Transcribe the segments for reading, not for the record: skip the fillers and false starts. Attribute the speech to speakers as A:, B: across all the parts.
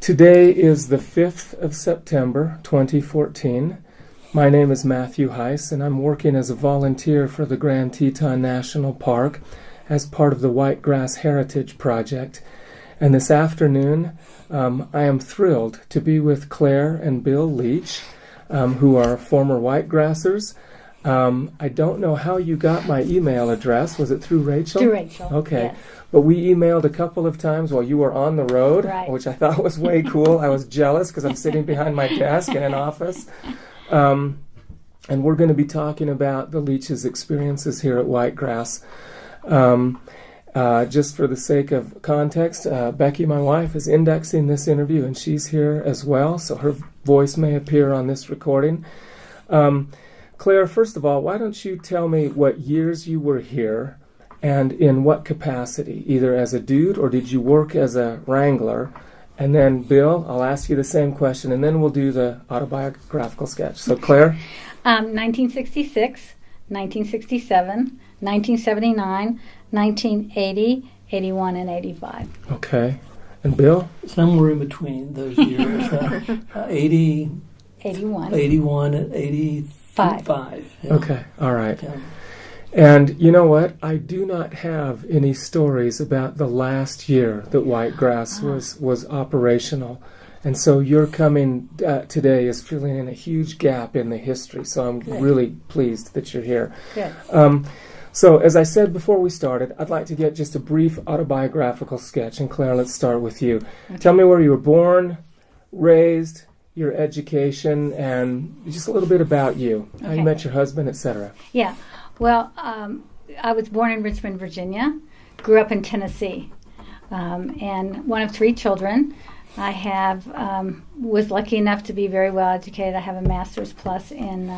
A: Today is the 5th of September, 2014. My name is Matthew Heiss, and I'm working as a volunteer for the Grand Teton National Park as part of the Whitegrass Heritage Project. And this afternoon, I am thrilled to be with Clare and Bill Leach, who are former Whitegrassers. I don't know how you got my email address. Was it through Rachel?
B: Through Rachel,
A: okay.
B: Yes.
A: But we emailed a couple of times while you were on the road,
B: Right.
A: which I thought was way cool. I was jealous because I'm sitting behind my desk in an office. And we're going to be talking about the Leach's experiences here at Whitegrass. Just for the sake of context, Becky, my wife, is indexing this interview, and she's here as well, so her voice may appear on this recording. Clare, first of all, why don't you tell me what years you were here and in what capacity, either as a dude or did you work as a wrangler? And then, Bill, I'll ask you the same question, and then we'll do the autobiographical sketch. So, Clare?
B: 1966, 1967, 1979, 1980, 81, and 85.
A: Okay. And Bill?
C: Somewhere in between those years, 80,
B: 81.
C: 81, and 85. Yeah.
A: Okay, all right.
C: Yeah.
A: And you know what? I do not have any stories about the last year that Whitegrass was operational. And so your coming today is filling in a huge gap in the history. So I'm really pleased that you're here.
B: Good.
A: So as I said before we started, I'd like to get just a brief autobiographical sketch. And Clare, let's start with you. Okay. Tell me where you were born, raised, your education, and just a little bit about you, how you met your husband, etc.
B: Yeah. Well, I was born in Richmond, Virginia, grew up in Tennessee, and one of three children. I was lucky enough to be very well educated. I have a master's plus in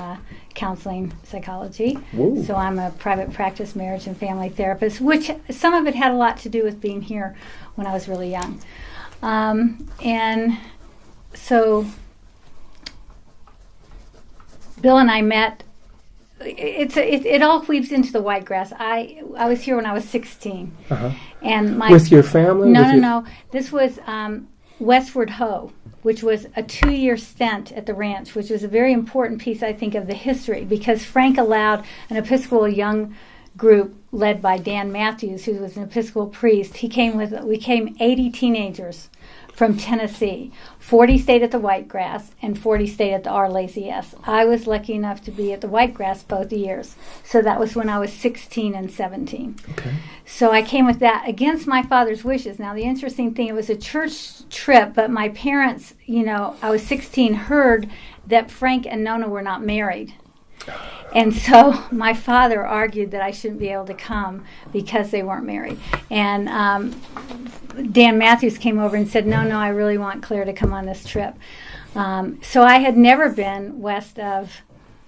B: counseling psychology.
A: Whoa.
B: So I'm a private practice marriage and family therapist, which some of it had a lot to do with being here when I was really young. And so Bill and I met. It all weaves into the Whitegrass. I was here when I was 16, and
A: with your family.
B: No. This was Westward Ho, which was a 2-year stint at the ranch, which was a very important piece, I think, of the history, because Frank allowed an Episcopal young group led by Dan Matthews, who was an Episcopal priest. We came 80 teenagers from Tennessee. 40 stayed at the Whitegrass and 40 stayed at the RLACS. I was lucky enough to be at the Whitegrass both years. So that was when I was 16 and 17.
A: Okay.
B: So I came with that against my father's wishes. Now, the interesting thing, it was a church trip, but my parents, I was 16, heard that Frank and Nona were not married. And so my father argued that I shouldn't be able to come because they weren't married. And Dan Matthews came over and said, no, I really want Clare to come on this trip. So I had never been west of,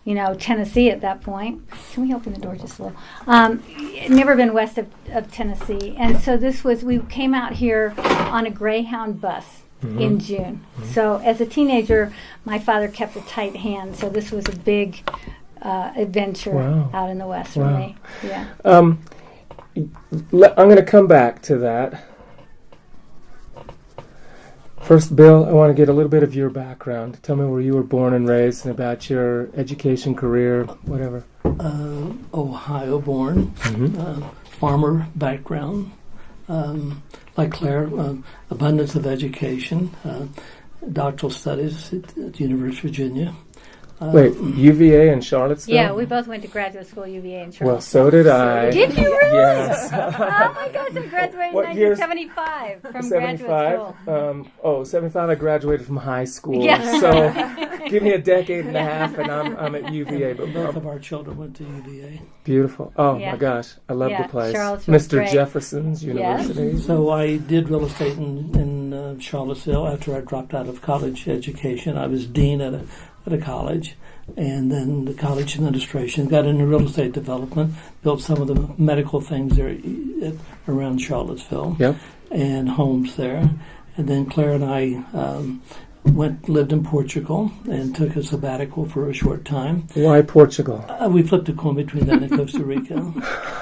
B: Tennessee at that point. Can we open the door just a little? Never been west of Tennessee. And so we came out here on a Greyhound bus. In June. So as a teenager, my father kept a tight hand. So this was a big adventure out in the West for me. Yeah. I'm
A: going to come back to that. First, Bill, I want to get a little bit of your background. Tell me where you were born and raised and about your education, career, whatever.
C: Ohio born, farmer background. Like Clare, abundance of education, doctoral studies at the University of Virginia.
A: Wait, UVA in Charlottesville?
B: Yeah, we both went to graduate school, UVA in Charlottesville.
A: Well, so did I.
B: Did you really?
A: Yes.
B: Oh my gosh, I graduated in 1975 from graduate school.
A: 75, I graduated from high school.
B: Yeah.
A: So give me a decade and a half and I'm at UVA. But
C: both of our children went to UVA.
A: Beautiful. Oh my gosh, I love the place. Mr.
B: Great.
A: Jefferson's University.
C: Yes. So I did real estate in Charlottesville after I dropped out of college education. I was dean at a college, and then the college administration got into real estate development, built some of the medical things there around Charlottesville, and homes there. And then Clare and I lived in Portugal and took a sabbatical for a short time.
A: Why Portugal?
C: We flipped a coin between that and Costa Rica.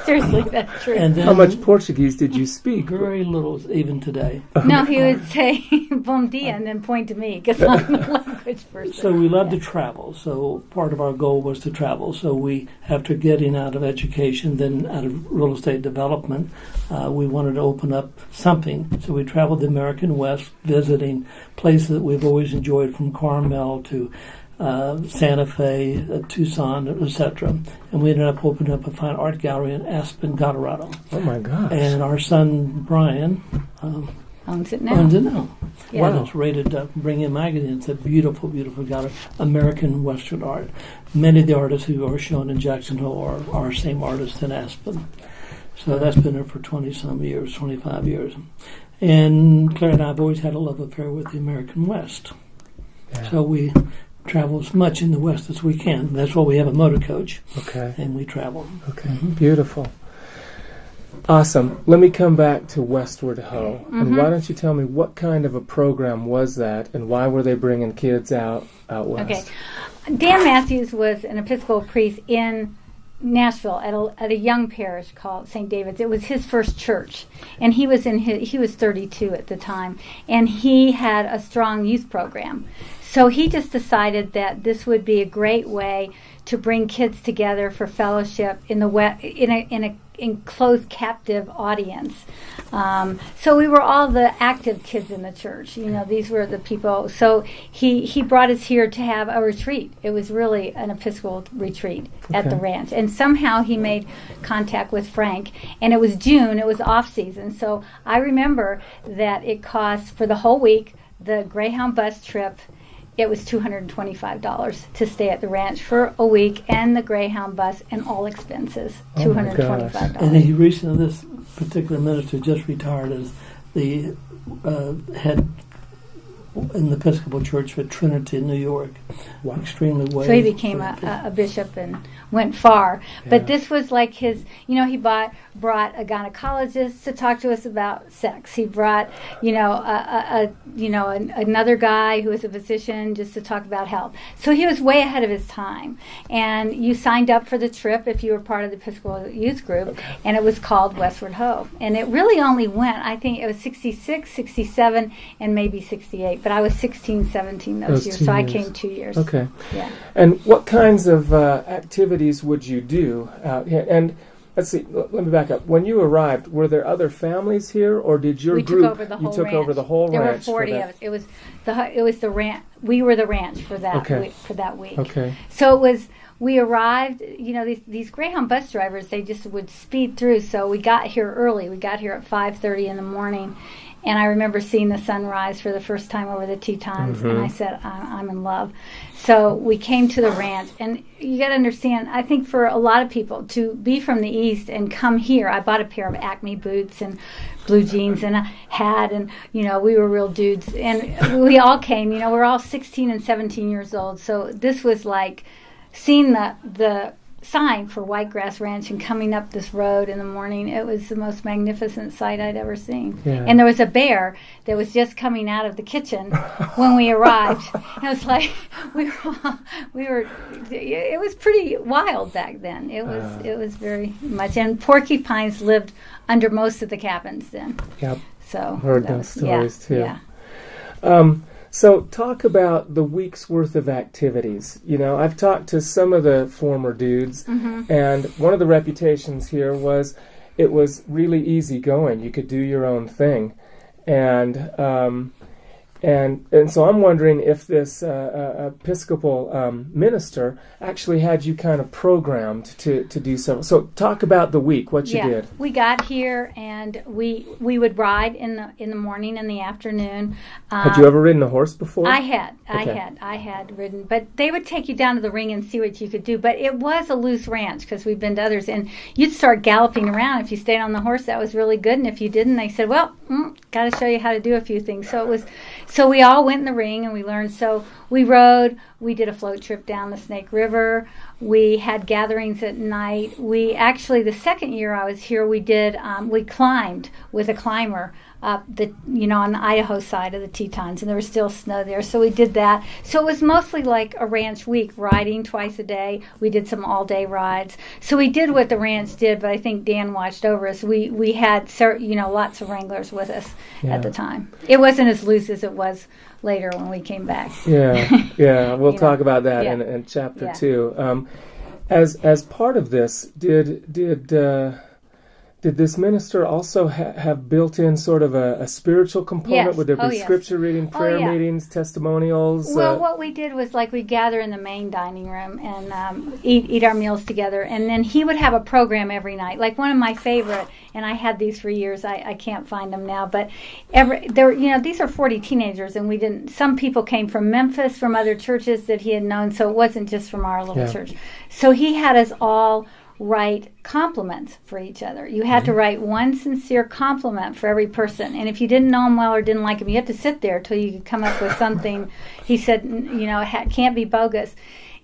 B: Seriously, that's true.
C: And then,
A: how much Portuguese did you speak?
C: Very little, even today.
B: No, he would say "bom dia" and then point to me because I'm the language person.
C: So we love to travel. So part of our goal was to travel. So we, after getting out of education, then out of real estate development, we wanted to open up something. So we traveled the American West, visiting places that we've always enjoyed, from Carmel to Santa Fe, Tucson, etc. And we ended up opening up a fine art gallery in Aspen, Colorado.
A: Oh my gosh.
C: And our son, Brian,
B: owns it now.
C: Yeah. And it's rated Bring In Magazine. It's a beautiful, beautiful gallery. American Western art. Many of the artists who are shown in Jackson Hole are our same artists in Aspen. So that's been there for 20-some years, 25 years. And Claire and I have always had a love affair with the American West.
A: Yeah.
C: So we travel as much in the West as we can. That's why we have a motor coach.
A: Okay.
C: And we travel.
A: Okay. Beautiful. Awesome. Let me come back to Westward Ho. And why don't you tell me what kind of a program was that, and why were they bringing kids out west?
B: Okay. Dan Matthews was an Episcopal priest in Nashville at a young parish called St. David's. It was his first church, and he was 32 at the time, and he had a strong youth program. So he just decided that this would be a great way to bring kids together for fellowship in a enclosed captive audience. So we were all the active kids in the church. These were the people. So he brought us here to have a retreat. It was really an Episcopal retreat at the ranch. And somehow he made contact with Frank. And it was June. It was off season. So I remember that it cost, for the whole week, the Greyhound bus trip, it was $225 to stay at the ranch for a week, and the Greyhound bus and all expenses, $225.
C: And he recently, this particular minister just retired as the head in the Episcopal Church at Trinity in New York. Wow. Extremely well.
B: So he became a bishop and went far. Yeah. But this was like his, he brought a gynecologist to talk to us about sex. He brought, another guy who was a physician just to talk about health. So he was way ahead of his time. And you signed up for the trip if you were part of the Episcopal youth group, and it was called Westward Ho. And it really only went, I think it was 66, 67, and maybe 68. But I was 16, 17 those years, so I came 2 years.
A: Okay.
B: Yeah.
A: And what kinds of activities would you do out here? And let's see, let me back up. When you arrived, were there other families here, or did your group?
B: We took over the whole ranch.
A: Over the whole
B: there
A: ranch.
B: There were 40 of us. It was the ranch. We were the ranch for that week.
A: Okay.
B: So it was. We arrived. These Greyhound bus drivers, they just would speed through. So we got here early. We got here at 5:30 in the morning. And I remember seeing the sunrise for the first time over the Tetons, and I said, I'm in love. So we came to the ranch, and you got to understand, I think for a lot of people, to be from the East and come here, I bought a pair of Acme boots and blue jeans and a hat, and, we were real dudes. And we all came, we're all 16 and 17 years old. So this was like seeing the sign for Whitegrass Ranch and coming up this road in the morning. It was the most magnificent sight I'd ever seen. Yeah. And there was a bear that was just coming out of the kitchen when we arrived. And it was like it was pretty wild back then. It was very much, and porcupines lived under most of the cabins then.
A: Yep.
B: So
A: heard those stories too.
B: Yeah.
A: So talk about the week's worth of activities. I've talked to some of the former dudes, and one of the reputations here was it was really easy going. You could do your own thing. And so I'm wondering if this Episcopal minister actually had you kind of programmed to do so. So talk about the week, what you did.
B: We got here, and we would ride in the morning and the afternoon.
A: Had you ever ridden a horse before?
B: I had ridden, but they would take you down to the ring and see what you could do. But it was a loose ranch because we've been to others, and you'd start galloping around. If you stayed on the horse, that was really good, and if you didn't, they said, well, got to show you how to do a few things. So we all went in the ring and we learned. So we rode. We did a float trip down the Snake River. We had gatherings at night. We actually, the second year I was here, we climbed with a climber up on the Idaho side of the Tetons, and there was still snow there. So we did that. So it was mostly like a ranch week, riding twice a day. We did some all-day rides. So we did what the ranch did, but I think Dan watched over us. We had lots of wranglers with us at the time. It wasn't as loose as it was later when we came back.
A: Yeah. We'll talk about that in chapter 2. As part of this, did this minister also have built in sort of a spiritual component?
B: Yes.
A: Would there be scripture reading, prayer meetings, testimonials?
B: Well, what we did was we'd gather in the main dining room and eat our meals together, and then he would have a program every night. Like one of my favorite, and I had these for years. I can't find them now, but these are 40 teenagers, and some people came from Memphis, from other churches that he had known, so it wasn't just from our little church. So he had us all write compliments for each other. You had to write one sincere compliment for every person, and if you didn't know them well or didn't like them, you had to sit there till you could come up with something. He said, it can't be bogus.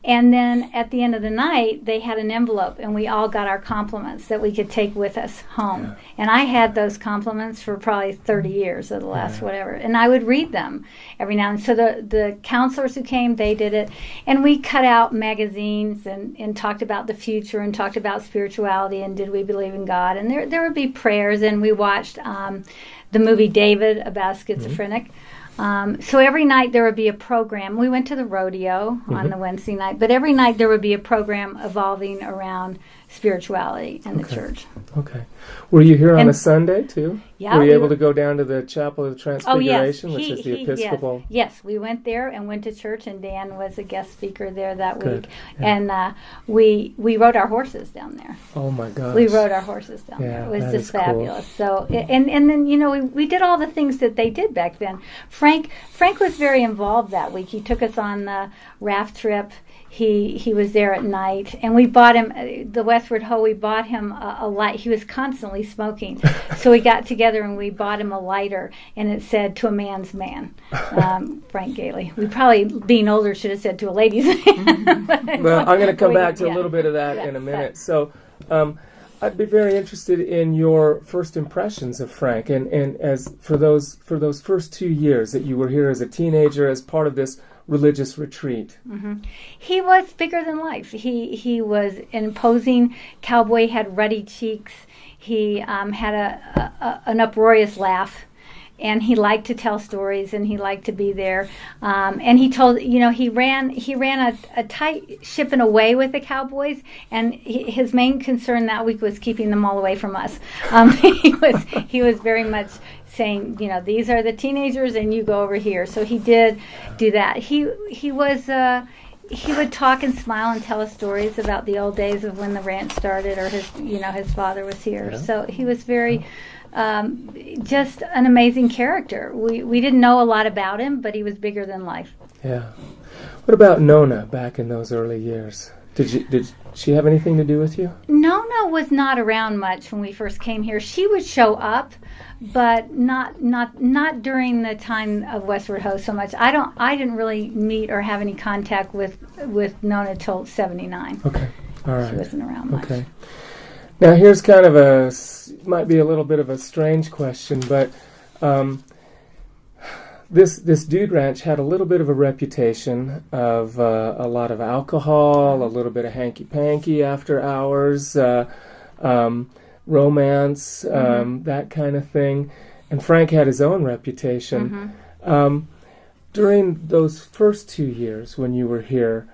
B: And then at the end of the night, they had an envelope, and we all got our compliments that we could take with us home. Yeah. And I had those compliments for probably 30 years of the last whatever. And I would read them every now and then. So the counselors who came, they did it. And we cut out magazines and talked about the future and talked about spirituality and did we believe in God. And there would be prayers. And we watched the movie David about a schizophrenic. So every night there would be a program. We went to the rodeo on the Wednesday night, but every night there would be a program evolving around spirituality and the church.
A: Okay. Were you here on a Sunday too?
B: Yeah.
A: Were you able to go down to the Chapel of the Transfiguration, which is the Episcopal?
B: Yes, we went there and went to church, and Dan was a guest speaker there that week. Yeah. And we rode our horses down there.
A: Oh my gosh.
B: We rode our horses down there. It was just fabulous. Cool. So and then we did all the things that they did back then. Frank was very involved that week. He took us on the raft trip. He was there at night, and we bought him the Westward Ho. We bought him a light. He was constantly smoking, so we got together and we bought him a lighter, and it said "To a Man's Man," Frank Galey. We probably, being older, should have said "To a Lady's Man."
A: Well, I'm going to come back to a little bit of that in a minute. So, I'd be very interested in your first impressions of Frank, and as for those first 2 years that you were here as a teenager, as part of this religious retreat.
B: Mm-hmm. He was bigger than life. He was an imposing cowboy, had ruddy cheeks. He had an uproarious laugh, and he liked to tell stories, and he liked to be there. And he told, he ran a tight ship in a way with the cowboys, and his main concern that week was keeping them all away from us. He was very much saying, these are the teenagers, and you go over here. So he did do that. He would talk and smile and tell us stories about the old days of when the ranch started, or his father was here. Yeah. So he was very just an amazing character. We didn't know a lot about him, but he was bigger than life.
A: Yeah. What about Nona back in those early years? Did she have anything to do with you?
B: Nona was not around much when we first came here. She would show up, but not during the time of Westward Ho so much. I didn't really meet or have any contact with Nona till 79.
A: Okay. All right.
B: She wasn't around much.
A: Okay. Now here's kind of might be a little bit of a strange question, but This dude ranch had a little bit of a reputation of a lot of alcohol, a little bit of hanky-panky after hours, romance, that kind of thing. And Frank had his own reputation. Mm-hmm. During those first 2 years when you were here,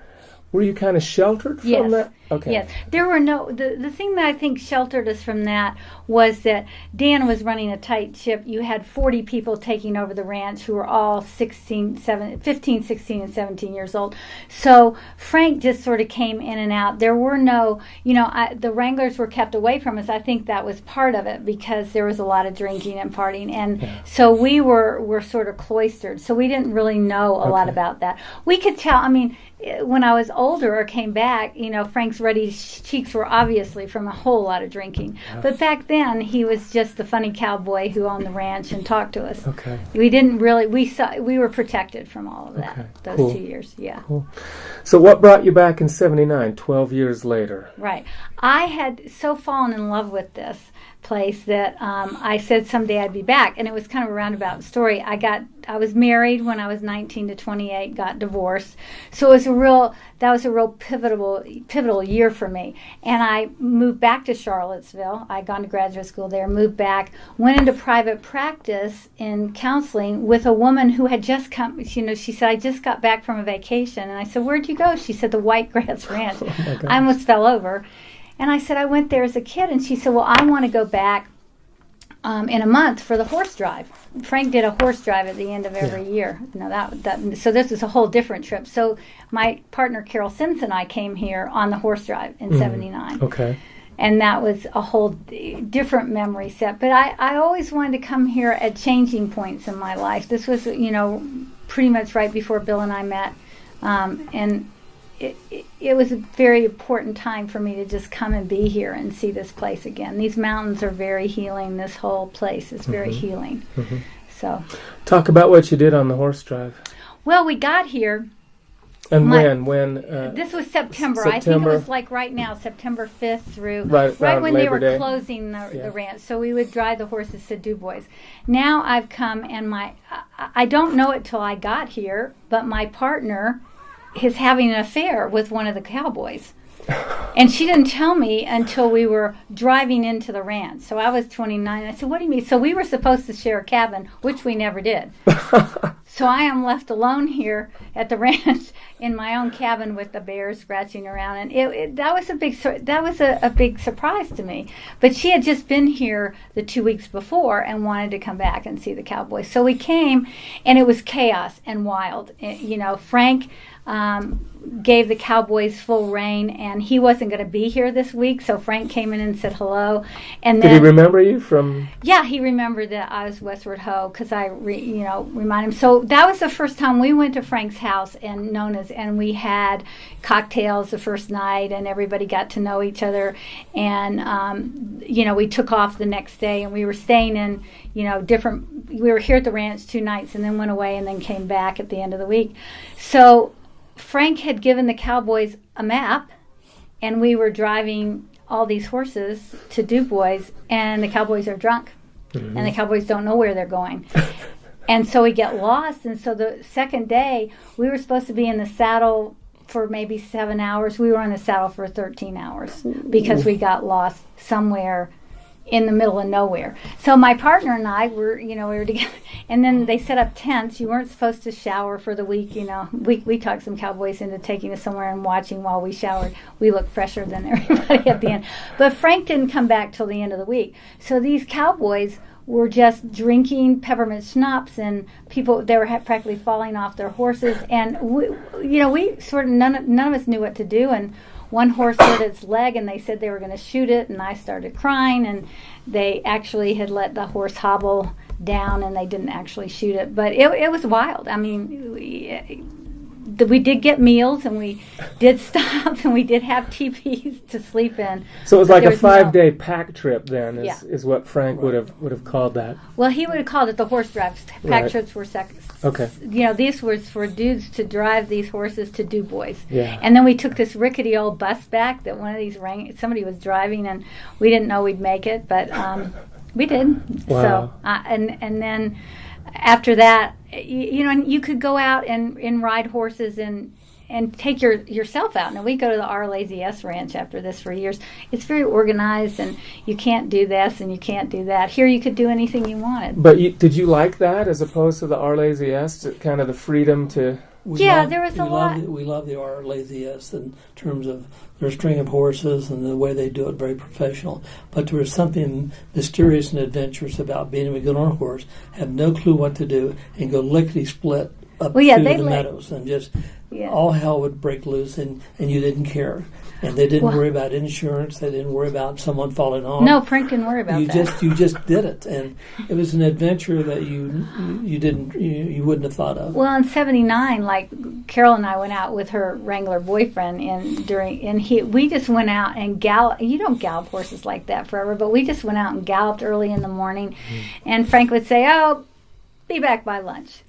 A: were you kind of sheltered from that? Okay.
B: Yes. There were the thing that I think sheltered us from that was that Dan was running a tight ship. You had 40 people taking over the ranch who were all 15, 16, and 17 years old. So Frank just sort of came in and out. There were no, the wranglers were kept away from us. I think that was part of it because there was a lot of drinking and partying. And so we were sort of cloistered. So we didn't really know a lot about that. We could tell, when I was older or came back, Frank's ruddy cheeks were obviously from a whole lot of drinking. Yeah. But back then, he was just the funny cowboy who owned the ranch and talked to us. Okay. We didn't really, we were protected from all of that, those 2 years. Yeah.
A: Cool. So what brought you back in 79, 12 years later?
B: Right. I had so fallen in love with this place that I said someday I'd be back, and it was kind of a roundabout story. I was married when I was 19 to 28, got divorced, so it was that was a real pivotal year for me. And I moved back to Charlottesville. I'd gone to graduate school there, moved back, went into private practice in counseling with a woman who had just come. She said, I just got back from a vacation, and I said, where'd you go? She said, the White Grass Ranch.
A: Oh,
B: I almost fell over. And I said, I went there as a kid. And she said, well, I want to go back in a month for the horse drive. Frank did a horse drive at the end of every year. So this is a whole different trip. So my partner, Carol Simpson, and I came here on the horse drive in 79.
A: Okay.
B: And that was a whole different memory set. But I always wanted to come here at changing points in my life. This was, pretty much right before Bill and I met. And it was a very important time for me to just come and be here and see this place again. These mountains are very healing. This whole place is very healing. Mm-hmm. So,
A: talk about what you did on the horse drive.
B: Well, we got here.
A: And when?
B: This was September. I think it was like right now, September 5th through right when
A: Labor
B: they were
A: Day.
B: Closing the ranch. So we would drive the horses to Dubois. Now I've come and I don't know it till I got here, but my partner is having an affair with one of the cowboys. And she didn't tell me until we were driving into the ranch. So I was 29. I said, what do you mean? So we were supposed to share a cabin, which we never did. So I am left alone here at the ranch in my own cabin with the bears scratching around. And that was a big surprise to me. But she had just been here the 2 weeks before and wanted to come back and see the cowboys. So we came, and it was chaos and wild. Frank gave the cowboys full rein, and he wasn't going to be here this week, so Frank came in and said hello. And then,
A: did he remember you from?
B: Yeah, he remembered that I was Westward Ho because I, remind him. So that was the first time we went to Frank's house and we had cocktails the first night, and everybody got to know each other. And we took off the next day, and we were staying in different. We were here at the ranch 2 nights, and then went away, and then came back at the end of the week. So Frank had given the cowboys a map, and we were driving all these horses to Dubois, and the cowboys are drunk, and the cowboys don't know where they're going. And so we get lost, and so the second day, we were supposed to be in the saddle for maybe 7 hours. We were in the saddle for 13 hours because we got lost somewhere in the middle of nowhere. So my partner and I were, we were together, and then they set up tents. You weren't supposed to shower for the week, We talked some cowboys into taking us somewhere and watching while we showered. We looked fresher than everybody at the end. But Frank didn't come back till the end of the week. So these cowboys were just drinking peppermint schnapps, and they were practically falling off their horses. And we sort of none of us knew what to do. And one horse hurt its leg, and they said they were going to shoot it, and I started crying, and they actually had let the horse hobble down, and they didn't actually shoot it. But it was wild. I mean, we did get meals, and we did stop, and we did have teepees to sleep in.
A: So it was like a 5-day pack trip then, is what Frank would have called that.
B: Well, he would have called it the horse drives. Pack trips were second.
A: Okay.
B: These was for dudes to drive these horses to Dubois.
A: Yeah.
B: And then we took this rickety old bus back that one of these somebody was driving, and we didn't know we'd make it, but we did.
A: Wow.
B: So and then after that, you could go out and ride horses and take yourself out. Now, we go to the Our Lazy S Ranch after this for years. It's very organized, and you can't do this and you can't do that. Here you could do anything you wanted.
A: But did you like that as opposed to the Our Lazy S, kind of the freedom to...
B: There was a lot.
C: We love the Our Lazy S in terms of their string of horses and the way they do it, very professional. But there was something mysterious and adventurous about being able to get on a horse, have no clue what to do, and go lickety-split up through the meadows, and just all hell would break loose, and you didn't care. And they didn't worry about insurance. They didn't worry about someone falling off.
B: No, Frank didn't worry about that.
C: You just did it, and it was an adventure that you wouldn't have thought of.
B: Well, in '79, like Carol and I went out with her wrangler boyfriend, we just went out and galloped. You don't gallop horses like that forever, but we just went out and galloped early in the morning, and Frank would say, "Oh, be back by lunch,"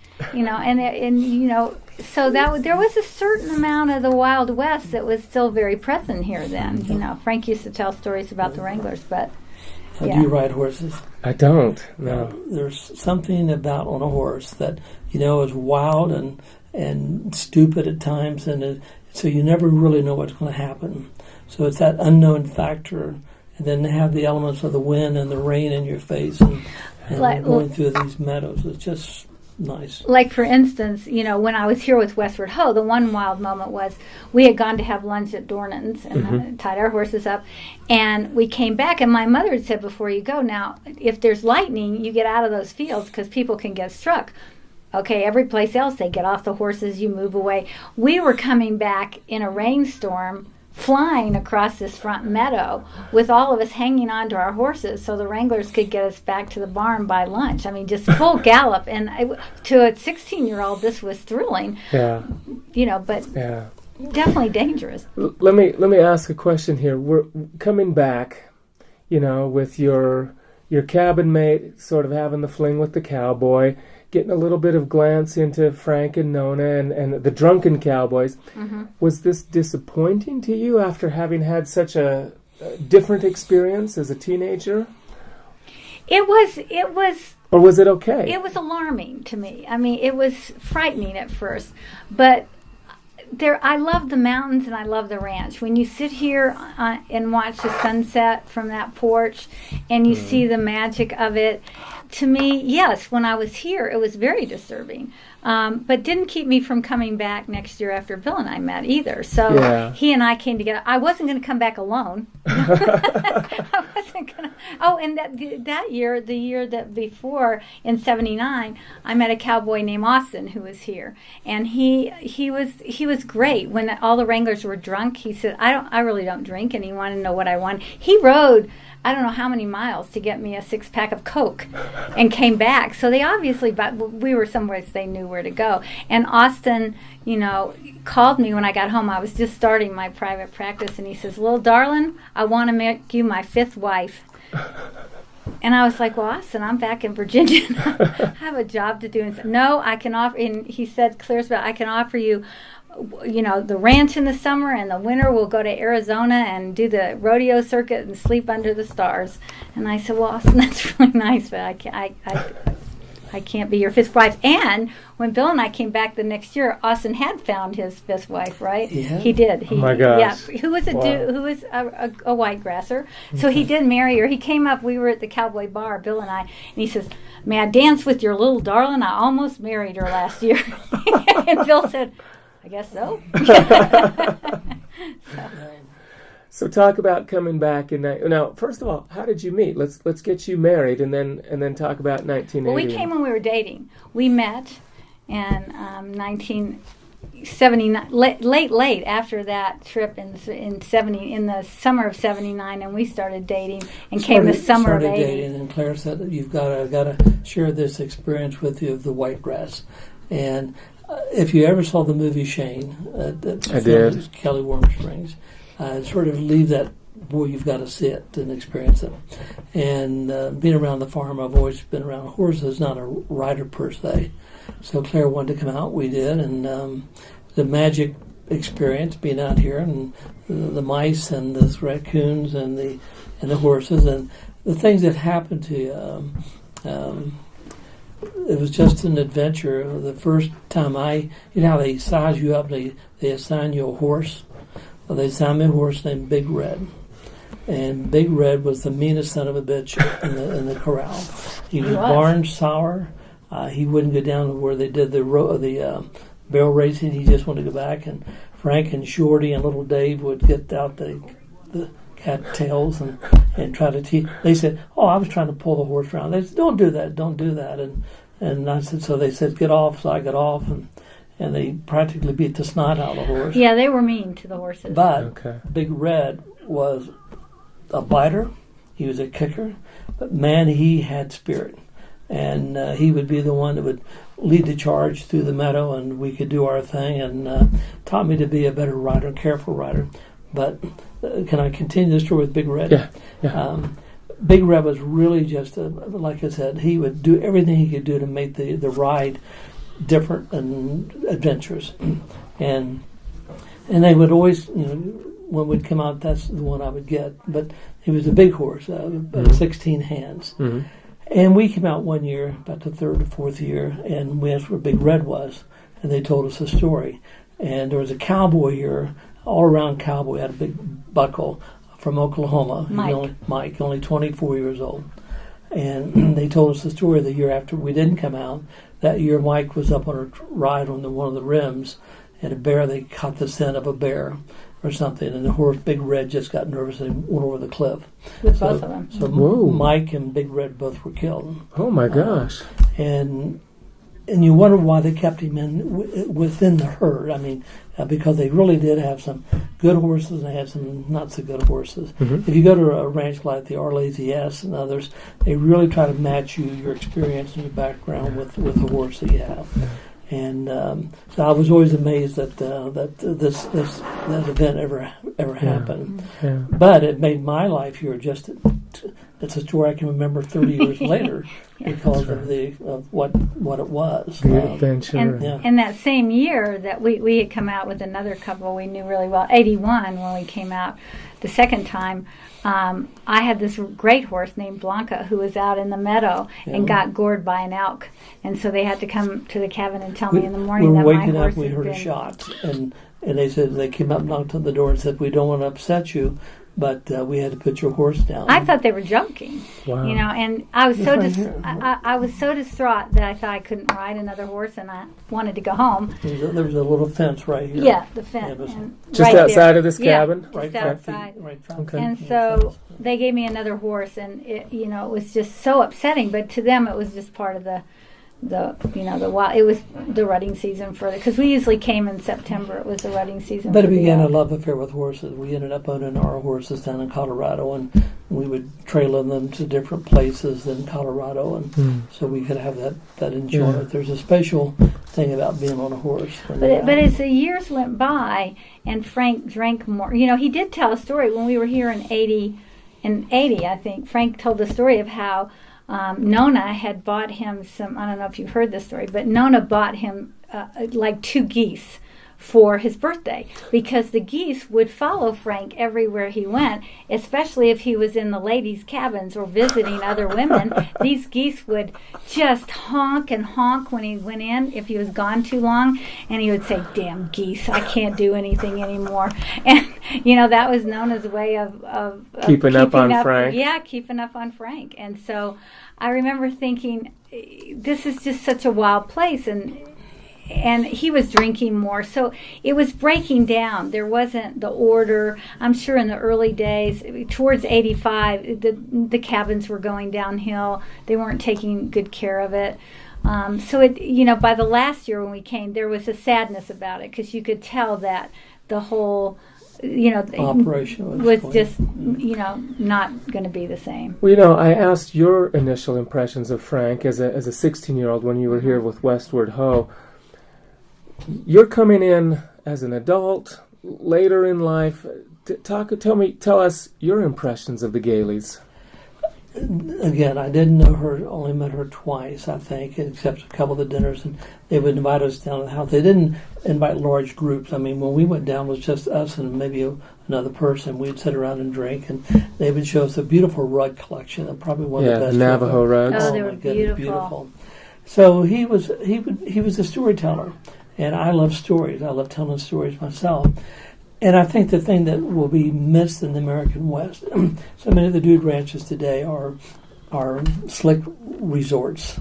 B: So there was a certain amount of the Wild West that was still very present here then. Frank used to tell stories about the Wranglers, but Yeah.
C: Do you ride horses?
A: I don't. No.
C: There's something about on a horse that is wild and stupid at times, and so you never really know what's going to happen. So it's that unknown factor, and then to have the elements of the wind and the rain in your face, and going through these meadows. It's just nice.
B: Like, for instance, when I was here with Westward Ho, the one wild moment was we had gone to have lunch at Dornan's and tied our horses up, and we came back, and my mother had said before you go, now, if there's lightning, you get out of those fields because people can get struck. Okay, every place else, they get off the horses, you move away. We were coming back in a rainstorm, flying across this front meadow with all of us hanging on to our horses so the wranglers could get us back to the barn by lunch. I mean, just full gallop. And to a 16-year-old, this was thrilling.
A: Yeah.
B: But definitely dangerous.
A: Let me ask a question here. We're coming back, with your cabin mate sort of having the fling with the cowboy, getting a little bit of glance into Frank and Nona and the drunken cowboys. Was this disappointing to you after having had such a different experience as a teenager?
B: It was.
A: Or was it okay?
B: It was alarming to me. I mean, it was frightening at first, but I love the mountains and I love the ranch. When you sit here and watch the sunset from that porch and you see the magic of it, to me, yes, when I was here, it was very disturbing. But didn't keep me from coming back next year after Bill and I met either. So he and I came together. I wasn't going to come back alone. I wasn't going to. Oh, and that year, the year that before, in '79, I met a cowboy named Austin who was here, and he was great. When all the wranglers were drunk, he said, I really don't drink, and he wanted to know what I wanted. He rode I don't know how many miles to get me a 6-pack of Coke and came back. So they obviously, but we were somewhere they knew where to go. And Austin, called me when I got home. I was just starting my private practice, and he says, "Little darling, I want to make you my 5th wife." And I was like, "Well, Austin, I'm back in Virginia. I have a job to do." And said, "No, I can offer," and he said, "I can offer you, the ranch in the summer, and the winter we'll go to Arizona and do the rodeo circuit and sleep under the stars." And I said, "Well, Austin, that's really nice, but I can't be your 5th wife." And when Bill and I came back the next year, Austin had found his 5th wife, right?
C: Yeah.
B: He did.
A: Oh my gosh.
B: Yeah. Who was a white grasser. So he did marry her. He came up, we were at the Cowboy Bar, Bill and I, and he says, "May I dance with your little darling? I almost married her last year." And Bill said, "I guess so."
A: So talk about coming back now. First of all, how did you meet? Let's get you married, and then talk about 1980.
B: Well, we came when we were dating. We met in 1979, late after that trip in the summer of '79, and we started dating and came the summer of '80.
C: Dating, and Claire said that you've got to share this experience with you of the white grass, and if you ever saw the movie Shane,
A: I did.
C: Kelly Warm Springs. Sort of leave that, boy, you've got to see it and experience it. And being around the farm, I've always been around horses, not a rider per se. So Claire wanted to come out, we did, and the magic experience being out here, and the mice and the raccoons and the horses and the things that happened to you. It was just an adventure. The first time how they size you up, they assign you a horse. Well, they assigned me a horse named Big Red, and Big Red was the meanest son of a bitch in the corral. He was barn sour. He wouldn't go down to where they did the barrel racing. He just wanted to go back. And Frank and Shorty and little Dave would get out the cattails and try to teach. They said, "Oh, I was trying to pull the horse around." They said, "Don't do that." And I said, so they said, "Get off." So I got off, and they practically beat the snot out of the horse.
B: Yeah, they were mean to the horses.
C: But Big Red was a biter. He was a kicker. But, man, he had spirit. And he would be the one that would lead the charge through the meadow, and we could do our thing, and taught me to be a better rider, careful rider. But can I continue the story with Big Red?
A: Yeah.
C: Big Red was really just, like I said, he would do everything he could do to make the ride different and adventurous, and they would always, when one would come out, that's the one I would get. But he was a big horse, 16 hands.
A: Mm-hmm.
C: And we came out one year, about the third or fourth year, and we asked where Big Red was, and they told us a story. And there was a cowboy here, all-around cowboy, had a big buckle from Oklahoma. Mike, only 24 years old. And they told us the story the year after we didn't come out. That year, Mike was up on a ride on one of the rims, and a bear, they caught the scent of a bear or something, and the horse, Big Red, just got nervous and went over the cliff.
B: With both of them.
C: So Mike and Big Red both were killed.
A: Oh, my gosh.
C: And you wonder why they kept him within the herd. I mean, because they really did have some good horses and they had some not so good horses.
A: Mm-hmm.
C: If you go to a ranch like the Lazy S and others, they really try to match your experience and your background with the horse that you have. And so I was always amazed that that event ever happened.
A: Yeah.
C: But it made my life here just. It's a story I can remember 30 years later because of what it was.
A: The adventure.
B: And that same year that we had come out with another couple we knew really well, 81, when we came out the second time, I had this great horse named Blanca who was out in the meadow and got gored by an elk. And so they had to come to the cabin and tell me in the morning that my horse had been...
C: We were waking up, we heard a shot. And they said, they came up, knocked on the door and said, we don't want to upset you, but we had to put your horse down.
B: I thought they were joking,
A: wow.
B: And I was I was so distraught that I thought I couldn't ride another horse, and I wanted to go home.
C: There was a little fence right here.
B: Yeah, the fence.
A: Just
B: right
A: outside
B: there.
A: of this cabin?
B: Yeah, just outside.
C: Right.
A: Okay.
B: And so they gave me another horse, and it was just so upsetting. But to them, it was just part of the wild. It was the rutting season because we usually came in September. It was the rutting season.
C: But it began a love affair with horses. We ended up owning our horses down in Colorado, and we would trailer them to different places in Colorado, and so we could have that enjoyment. Yeah. There's a special thing about being on a horse.
B: But as the years went by, and Frank drank more. He did tell a story when we were here in 80. I think Frank told the story of how. Nona had bought him some, I don't know if you've heard this story, but Nona bought him like 2 geese for his birthday because the geese would follow Frank everywhere he went, especially if he was in the ladies' cabins or visiting other women. These geese would just honk and honk when he went in if he was gone too long, and he would say, "Damn geese, I can't do anything anymore." And that was Nona's way of
A: keeping up on Frank.
B: Yeah, keeping up on Frank. And so I remember thinking, this is just such a wild place, and he was drinking more, so it was breaking down. There wasn't the order. I'm sure in the early days, towards 85, the cabins were going downhill. They weren't taking good care of it. So it, by the last year when we came, there was a sadness about it because you could tell that the whole,
C: operation
B: was just, not going to be the same.
A: Well, I asked your initial impressions of Frank as a 16-year-old when you were here with Westward Ho. You're coming in as an adult, later in life. Tell us your impressions of the Galeys.
C: Again, I didn't know her, only met her twice, I think, except a couple of the dinners, and they would invite us down to the house. They didn't invite large groups. I mean, when we went down, it was just us and maybe another person. We'd sit around and drink, and they would show us a beautiful rug collection, probably one of the best.
A: Navajo rugs.
B: Oh, they were beautiful.
C: So he was a storyteller. And I love stories. I love telling stories myself. And I think the thing that will be missed in the American West, so many of the dude ranches today are slick resorts.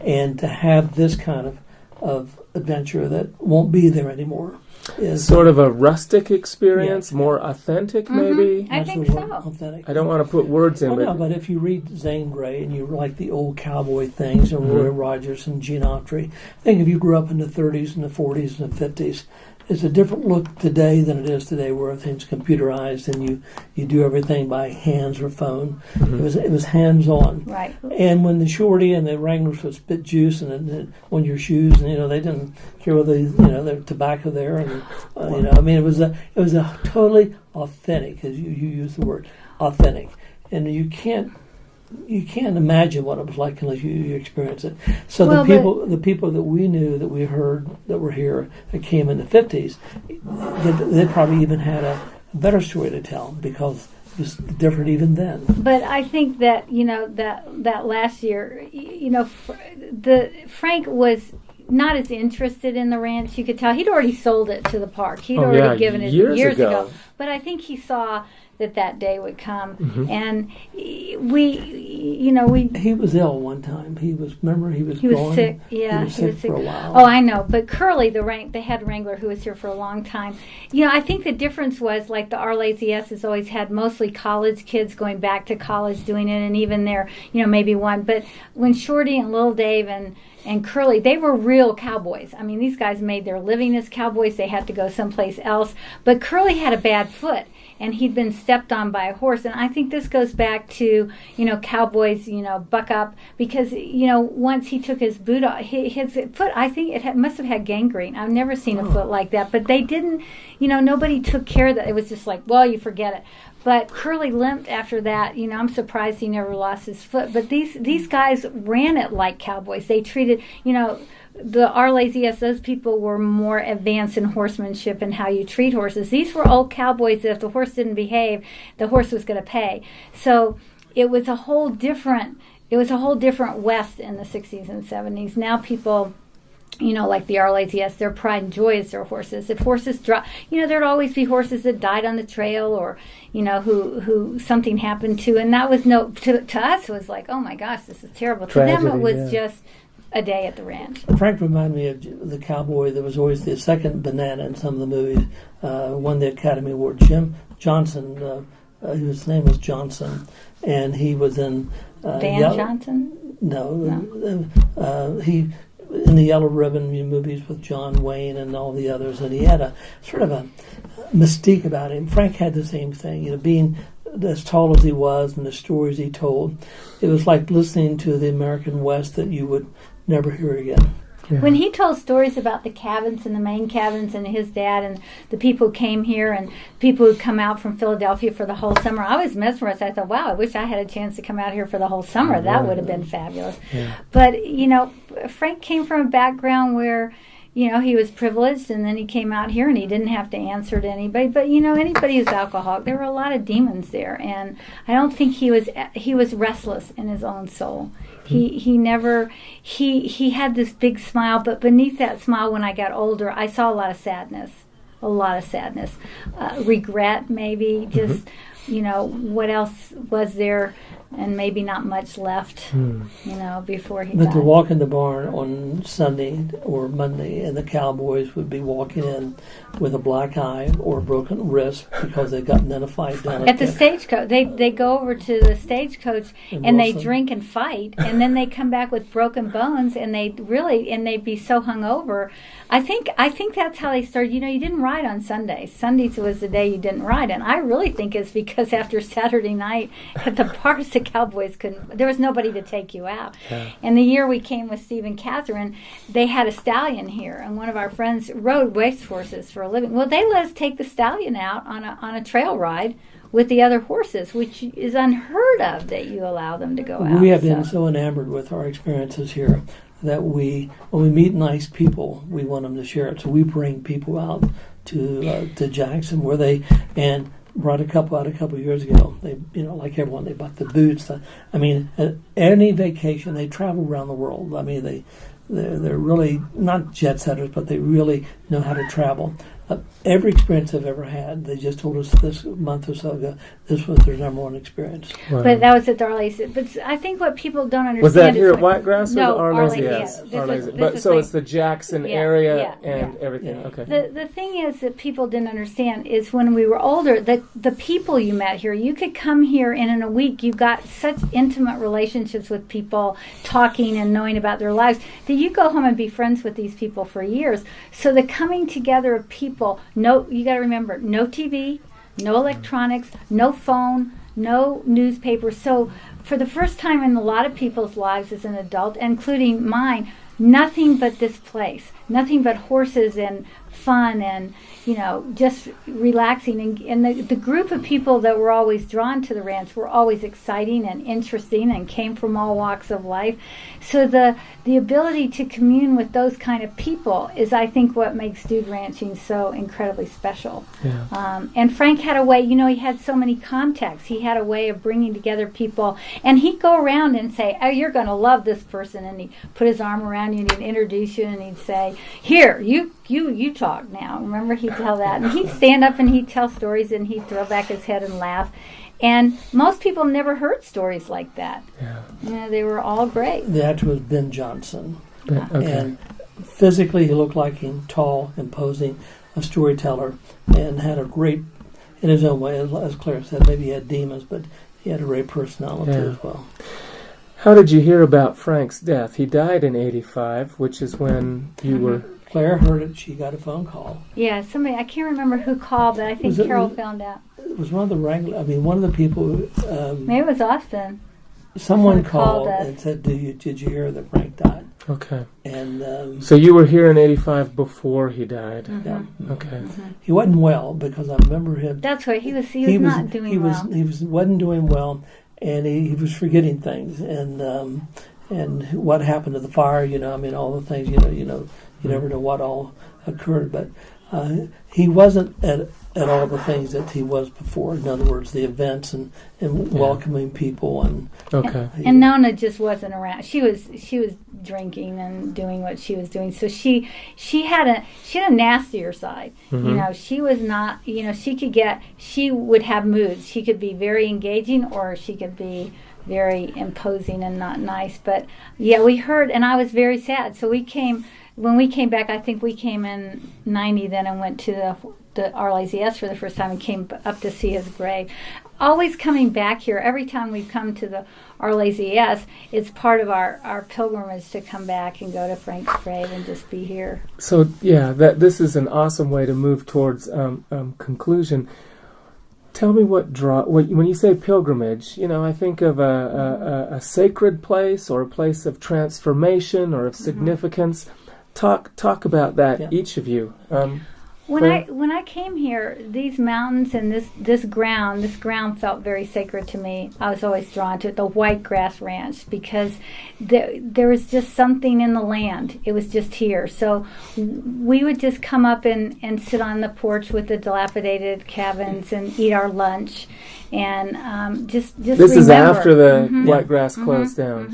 C: And to have this kind of adventure that won't be there anymore is
A: sort of a rustic experience, more authentic maybe?
B: I think so.
C: Authentic.
A: I don't want to put words in,
C: but if you read Zane Grey and you like the old cowboy things and Roy Rogers and Gene Autry, I think if you grew up in the 30s and the 40s and the 50s, it's a different look today than it is today, where everything's computerized and you do everything by hands or phone. It was hands on.
B: Right.
C: And when the shorty and the wranglers would spit juice on your shoes, and they didn't care whether their tobacco there, and it was a totally authentic, as you use the word authentic, and you can't imagine what it was like unless you experience it. So the people that we knew, that we heard, that were here, that came in the 50s, they probably even had a better story to tell because it was different even then.
B: But I think that that last year, Frank was not as interested in the ranch. You could tell he'd already sold it to the park. He'd already given it years ago. But I think he saw that day would come, and he was
C: ill one time. He was
B: sick. Yeah,
C: he was sick for a while.
B: Oh, I know. But Curly, the head wrangler, who was here for a long time, I think the difference was like the RLACS has always had mostly college kids going back to college doing it, and even there, maybe one. But when Shorty and Little Dave and Curly, they were real cowboys. I mean, these guys made their living as cowboys. They had to go someplace else. But Curly had a bad foot, and he'd been stepped on by a horse. And I think this goes back to, cowboys, buck up. Because, once he took his boot off, his foot, I think must have had gangrene. I've never seen a foot like that. But they didn't, nobody took care of that. It was just like, well, you forget it. But Curly limped after that. I'm surprised he never lost his foot. But these guys ran it like cowboys. They treated, the RLACS, those people were more advanced in horsemanship and how you treat horses. These were old cowboys that if the horse didn't behave, the horse was going to pay. So it was a whole different West in the 60s and 70s. Now people, like the RLACS, their pride and joy is their horses. If horses drop, there'd always be horses that died on the trail or, who something happened to. And that was to us, it was like, oh my gosh, this is terrible.
A: Tragedy,
B: to them, it was just a day at the ranch.
C: Frank reminded me of the cowboy. There was always the second banana in some of the movies. Won the Academy Award. Jim Johnson, his name was Johnson, and he was in
B: Van Johnson.
C: No. He in the Yellow Ribbon movies with John Wayne and all the others, and he had a sort of a mystique about him. Frank had the same thing, being as tall as he was and the stories he told. It was like listening to the American West that you would never hear again.
A: Yeah.
B: When he told stories about the cabins and the main cabins and his dad and the people who came here and people who come out from Philadelphia for the whole summer, I was mesmerized. I thought, wow, I wish I had a chance to come out here for the whole summer. That would have been fabulous. Yeah. But, Frank came from a background where, he was privileged, and then he came out here and he didn't have to answer to anybody. But, anybody who's alcoholic, there were a lot of demons there. And I don't think he was restless in his own soul. He had this big smile, but beneath that smile, when I got older, I saw a lot of sadness. Regret, maybe, just, what else was there? And maybe not much left, before he died.
C: But to walk in the barn on Sunday or Monday, and the cowboys would be walking in with a black eye or a broken wrist because they got in a fight down
B: at the stagecoach. They go over to the stagecoach and they drink and fight, and then they come back with broken bones, and they'd be so hungover. I think that's how they started. You didn't ride on Sundays. Sundays was the day you didn't ride, and I really think it's because after Saturday night at the parks, the cowboys there was nobody to take you out. Yeah. And the year we came with Steve and Catherine, they had a stallion here, and one of our friends rode race horses for a living. Well, they let us take the stallion out on a trail ride with the other horses, which is unheard of that you allow them to go out.
C: We have been so enamored with our experiences here that when we meet nice people, we want them to share it. So we bring people out to Jackson and brought a couple out a couple of years ago. They, like everyone, they bought the boots. Any vacation, they travel around the world. I mean, they're really not jet setters, but they really know how to travel. Every experience I've ever had, they just told us this month or so ago, this was their number one experience.
B: Wow. But that was at the RLACS. But I think what people don't understand
A: was that here at Whitegrass or
B: no,
A: the RLACS?
B: RLACS.
A: But so it's the Jackson area and everything.
B: Yeah.
A: Okay.
B: The thing is that people didn't understand is when we were older, the people you met here, you could come here and in a week you got such intimate relationships with people, talking and knowing about their lives, that you go home and be friends with these people for years. So the coming together of people, you got to remember, no TV, no electronics, no phone, no newspaper. So for the first time in a lot of people's lives as an adult, including mine, nothing but this place, nothing but horses and fun and, just relaxing. And the group of people that were always drawn to the ranch were always exciting and interesting and came from all walks of life. So the ability to commune with those kind of people is, I think, what makes dude ranching so incredibly special.
A: Yeah.
B: And Frank had a way, he had so many contacts. He had a way of bringing together people. And he'd go around and say, oh, you're going to love this person. And he'd put his arm around you and he'd introduce you and he'd say, here, you talk now. Remember, he'd tell that. And he'd stand up and he'd tell stories and he'd throw back his head and laugh. And most people never heard stories like that.
A: Yeah.
B: They were all great.
C: The actor was Ben Johnson.
A: Okay.
C: And physically he looked like him, tall, imposing, a storyteller, and had a great, in his own way, as Claire said, maybe he had demons, but he had a great personality as well.
A: How did you hear about Frank's death? He died in 85, which is when you were...
C: Claire heard it. She got a phone call.
B: Yeah, somebody, I can't remember who called, but I think Carol found out.
C: It was one of the wranglers. One of the people.
B: Maybe it was Austin.
C: Someone called and said, "Did you hear that Frank died?"
A: Okay.
C: And
A: so you were here in 85 before he died.
C: Yeah.
A: Okay.
B: Mm-hmm.
C: He wasn't well because I remember him.
B: That's right. He was not doing well.
C: He wasn't doing well, and he was forgetting things, and what happened to the fire. All the things. You never know what all occurred, but he wasn't at all the things that he was before. In other words, the events and welcoming people and
B: and Nona just wasn't around. She was drinking and doing what she was doing. So she had a nastier side.
A: Mm-hmm.
B: She was not. She would have moods. She could be very engaging or she could be very imposing and not nice. But yeah, we heard, and I was very sad. So when we came back, I think we came in 90 then and went to the RLAZS for the first time and came up to see his grave. Always coming back here, every time we come to the RLAZS, it's part of our pilgrimage to come back and go to Frank's grave and just be here.
A: So, this is an awesome way to move towards conclusion. Tell me when you say pilgrimage, I think of a sacred place or a place of transformation or of significance. Talk about that, each of you.
B: When I came here, these mountains and this ground felt very sacred to me. I was always drawn to it, the White Grass Ranch, because there was just something in the land. It was just here. So we would just come up and sit on the porch with the dilapidated cabins and eat our lunch. And just
A: this
B: remember.
A: Is after the White Grass closed down.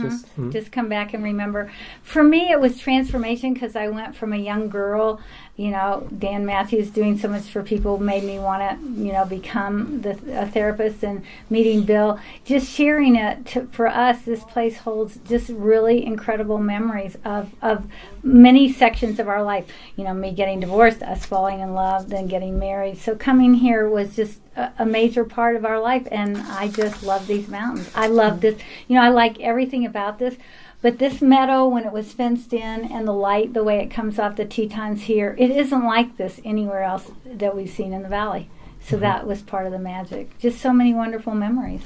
B: Just come back and remember. For me, it was transformation because I went from a young girl. Dan Matthews doing so much for people made me want to, become a therapist, and meeting Bill, just sharing it for us. This place holds just really incredible memories of many sections of our life. Me getting divorced, us falling in love, then getting married. So coming here was just a major part of our life, and I just love these mountains. I love this. I like everything about this. But this meadow, when it was fenced in, and the light, the way it comes off the Tetons here, it isn't like this anywhere else that we've seen in the valley. So that was part of the magic. Just so many wonderful memories.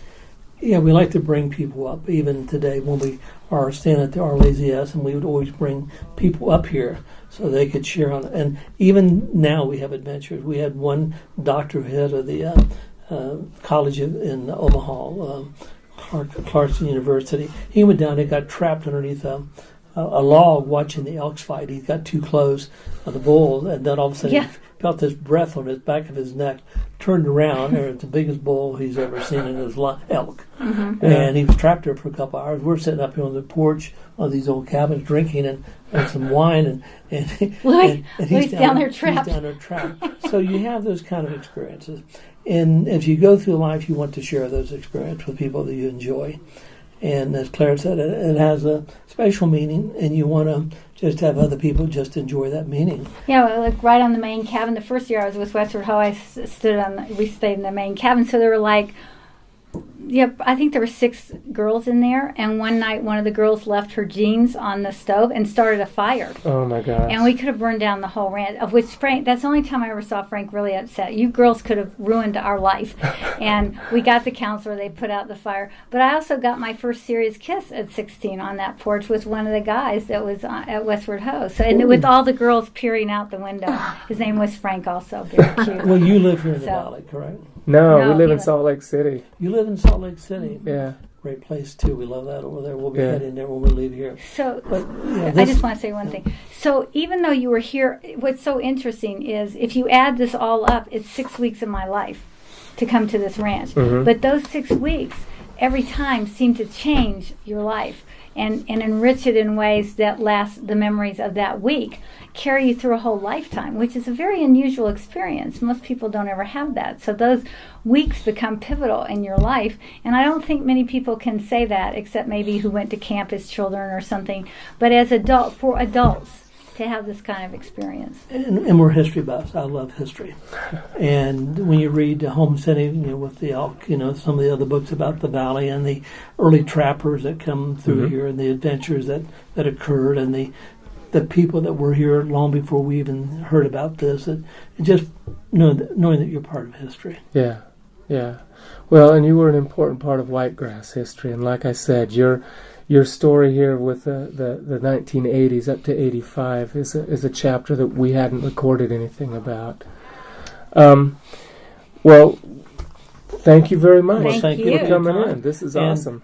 C: Yeah, we like to bring people up. Even today when we are staying at the RLAZS, and we would always bring people up here so they could share on it. And even now we have adventures. We had one doctor head of the college in Omaha, Clarkson University. He went down and got trapped underneath a log watching the elks fight. He got too close to the bull, and then all of a sudden he felt this breath on his back of his neck, turned around, and it's the biggest bull he's ever seen in his elk. And he was trapped there for a couple hours. We're sitting up here on the porch of these old cabins drinking and some wine, and
B: he's down there trapped.
C: He's down there trapped. So you have those kind of experiences. And if you go through life, you want to share those experiences with people that you enjoy. And as Claire said, it has a special meaning, and you want to just have other people just enjoy that meaning.
B: Yeah, like right on the main cabin. The first year I was with Westward Ho, we stayed in the main cabin, so there were I think there were 6 girls in there, and one night one of the girls left her jeans on the stove and started a fire.
A: Oh my gosh.
B: And we could have burned down the whole ranch, of which Frank, that's the only time I ever saw Frank really upset. You girls could have ruined our life. And we got the counselor, they put out the fire. But I also got my first serious kiss at 16 on that porch with one of the guys that was at Westward Ho. So, and with all the girls peering out the window. His name was Frank also, very cute.
C: Well, you live here in the Valley, correct?
A: No, we live in Salt Lake City.
C: You live in Salt Lake City?
A: Yeah.
C: Great place, too. We love that over there. We'll be heading there when we leave here.
B: So,
C: but,
B: I just want to say one thing. So, even though you were here, what's so interesting is if you add this all up, it's 6 weeks of my life to come to this ranch.
A: Mm-hmm.
B: But those 6 weeks, every time, seem to change your life and enrich it in ways that last the memories of that week, carry you through a whole lifetime, which is a very unusual experience. Most people don't ever have that. So those weeks become pivotal in your life, and I don't think many people can say that, except maybe who went to camp as children or something. But as for adults to have this kind of experience.
C: And we're history buffs. I love history. And when you read Homesteading, with the elk, some of the other books about the valley and the early trappers that come through here and the adventures that occurred and the people that were here long before we even heard about this, it just knowing that you're part of history.
A: Yeah. Well, and you were an important part of Whitegrass history, and like I said, your story here with the 1980s up to 85 is a chapter that we hadn't recorded anything about. Well, thank you very much
B: Thank you
A: for coming in. This is awesome.